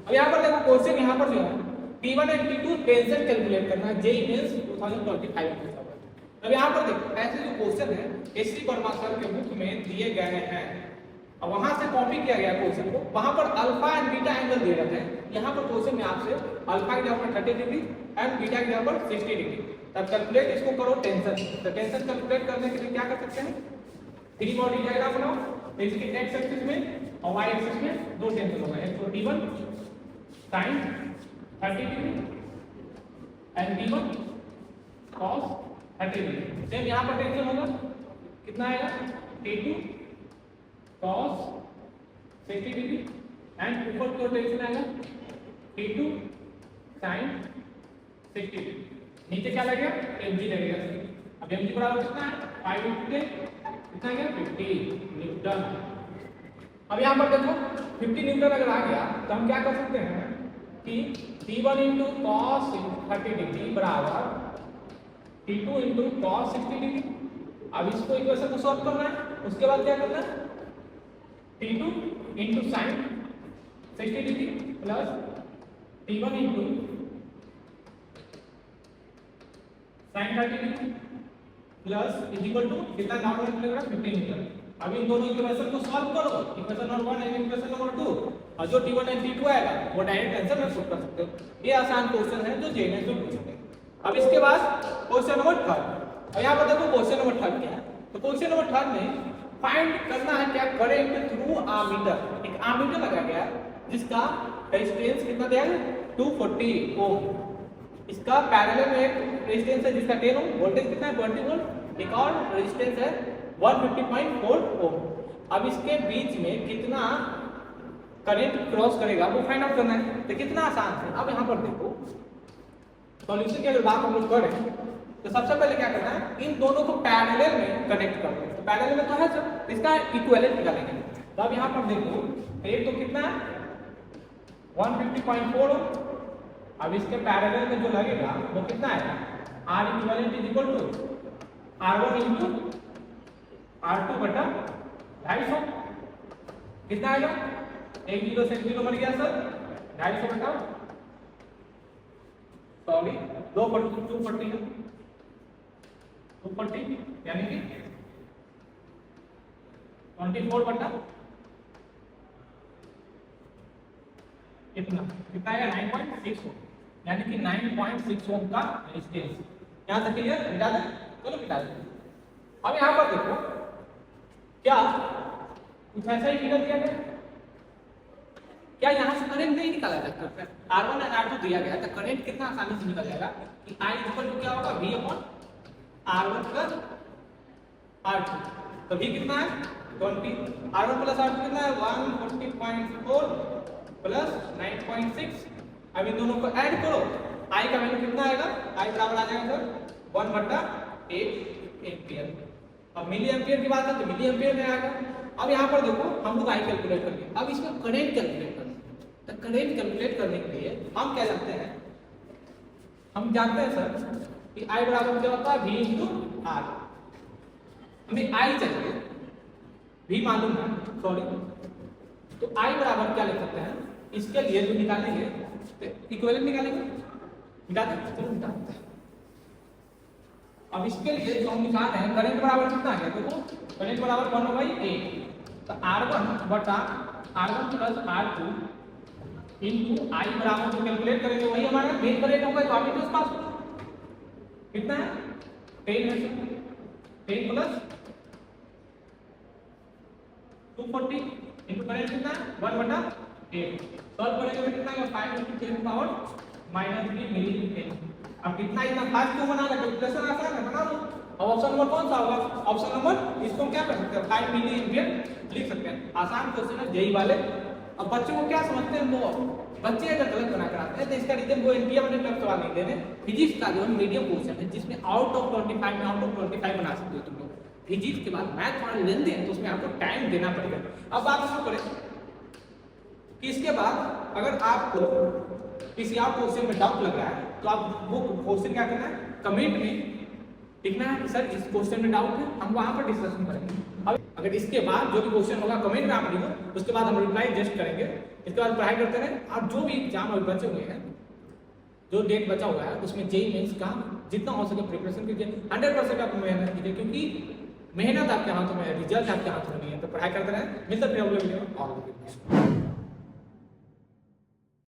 अब यहाँ पर देखो क्वेश्चन यहाँ पर जो है T1 and T2 tension calculate करना है जेईई मेंस 2025 में। अब यहाँ पर देखो ऐसे जो क्वेश्चन है एसटी वर्मा सर के बुक में दिए गए हैं, अब वहां से कॉपी किया गया क्वेश्चन को, वहां पर अल्फा एंड बीटा एंगल दे रखे हैं। यहाँ पर क्वेश्चन में आपसे अल्फा की जगह पर 30 डिग्री एंड बीटा की जगह पर 60 डिग्री, तब कैलकुलेट इसको करो टेंशन। तो टेंशन कैलकुलेट करने के लिए क्या कर सकते हैं, 3 बॉडी डायग्राम बनाओ। इसके एक्स एक्सिस में और वाई एक्सिस में दो टेंशन होगा, एक तो T1 sin 30 degree and T1 cos 30 degree. Same यहाँ पर टेंशन होगा, कितना आएगा T2 cos 60 डिग्री एंड ऊपर की ओर टेंशन आएगा T2 sin 60 डिग्री। नीचे क्या लगेगा mg लगेगा। अब mg बराबर कितना है 5 into 10 कितना आ गया 50 न्यूटन। अब यहाँ पर देखो 50 न्यूटन अगर आ गया तो हम क्या कर सकते हैं कि T1 into cos 30 डिग्री बराबर T2 into cos 60 डिग्री। अब इसको इक्वेशन को सॉल्व करना है, उसके बाद क्या करना है T2 into sin 60 degree plus T1 into sin 30 degree plus is equal to कितना नॉर्मल निकलेगा 15 न्यूटन। अब इन दोनों इक्वेशन को सॉल्व करो, equation number 1 and equation number 2, और जो T1 एंड T2 आएगा वो डायरेक्ट आंसर में पुट कर सकते हो। ये आसान क्वेश्चन है जो जेईई में पूछते हैं। अब इसके बाद क्वेश्चन नंबर 3, और यहाँ पर देखो क्वेश्चन नंबर 3 क्या है, तो क्वेश्चन नंबर 3 में फाइंड करना है क्या करंट थ्रू आमीटर। एक आमीटर लगा गया है जिसका रेजिस्टेंस कितना दिया है 240 ओम, इसका पैरेलल में एक रेजिस्टेंस है जिसका 10 ओम, वोल्टेज कितना है 20 वोल्ट, एक और रेजिस्टेंस है 150.4 ओम। अब इसके बीच में कितना करंट क्रॉस करेगा वो फाइंड आउट करना है। तो कितना आसान है। अब यहाँ पर देखो सॉल्यूशन की अगर बात हम लोग करें तो सबसे पहले क्या करना है इन दोनों को पैरेलल में कनेक्ट करना है। तो पैरेलल में तो है सर, इसका इक्विवेलेंट निकालेंगे। तो अब यहाँ पर देखो एक तो कितना है 150.4 ओम, अब इसके पैरेलल में जो लगेगा वो कितना है R equivalent is equal to R1 into R2 बटा 250। कितना आएगा, एक जीरो से जीरो मर गया सर, 250 बटा सॉरी 240 है 240 यानी कि 24 बटा कितना कितना आएगा 9.6 ओम, यानी कि 9.6 ओम का रेजिस्टेंस। यहाँ तक क्लियर, मिटा दें, चलो मिटा दें। अब यहाँ पर देखो क्या कुछ ऐसा ही फिगर दिया गया, क्या यहाँ से करंट नहीं निकाला जा सकता है। R1 और R2 दिया गया तो करंट कितना आसानी से निकल जाएगा कि I इक्वल टू क्या होगा V upon R1 plus R2। तो V कितना है 20, R1 प्लस R2 कितना है 140.4 प्लस 9.6। अब इन दोनों को ऐड करो, I का वैल्यू कितना आएगा, I बराबर आ जाएगा सर 1/8 एम्पियर। अब मिली एम्पियर की बात है तो मिली एम्पियर में आएगा। अब यहाँ पर देखो हम लोग I कैलकुलेट करेंगे, अब इसमें करंट कैलकुलेट करना है। तो करंट कैलकुलेट करने के लिए हम क्या जानते हैं, हम जानते हैं सर कि I बराबर क्या होता है V into R। हमें I चाहिए, V मालूम है सॉरी, तो I बराबर क्या लिख सकते हैं, इसके लिए जो निकालेंगे इक्विवेलेंट निकालेंगे, निकालते हैं, चलो निकालते हैं। अब इसके लिए जो हम निकाल रहे हैं करंट बराबर कितना है, देखो करंट बराबर 1/8, तो R1 बटा R1 plus R2 into I बराबर जो कैलकुलेट करेंगे वही हमारा मेन करंट होगा। तो आप इनके पास कितना है 10 है, 10 प्लस 240 इनटू करंट कितना है 1/8। सॉल्व करेंगे तो कितना आएगा 5 into 10 पावर -3 मिली। अब कितना इतना फास्ट क्यों बना रहा है, कैलकुलेशन आसान है, बना लो। अब ऑप्शन नंबर कौन सा होगा, ऑप्शन नंबर इसको क्या कर सकते हैं 5 मिली एम्पियर लिख सकते हैं। आसान क्वेश्चन है जेईई वाले। अब बच्चों को क्या समझते हैं, वो बच्चे अगर गलत बना कराते हैं तो इसका रीजन वो एनटीए वाले क्लब सवाल नहीं देने। फिजिक्स का जो है मीडियम क्वेश्चन है जिसमें आउट ऑफ 25 में आउट ऑफ 25 बना सकते हो तुम लोग। फिजिक्स के बाद मैथ थोड़ा लेंदे हैं तो उसमें आपको टाइम देना पड़ेगा। अब बात शुरू करें कि इसके बाद अगर आपको किसी और क्वेश्चन में डाउट लग रहा है तो आप वो क्वेश्चन क्या करना है कमेंट में लिखना है कि सर इस क्वेश्चन में डाउट है, हम वहां पर डिस्कशन करेंगे। अब अगर इसके बाद जो भी क्वेश्चन होगा कमेंट में आप लिखो, उसके बाद हम रिप्लाई जस्ट करेंगे इसके बाद पढ़ाई करते रहे, और जो भी एग्जाम अभी बचे हुए हैं, जो डेट बचा हुआ है उसमें जेईई मेंस का जितना हो सके प्रिपरेशन कीजिए, 100% आप मेहनत कीजिए, क्योंकि मेहनत आपके हाथों में है, रिजल्ट आपके हाथों में नहीं है। तो पढ़ाई करते रहें, मिलते फिर अगले वीडियो में और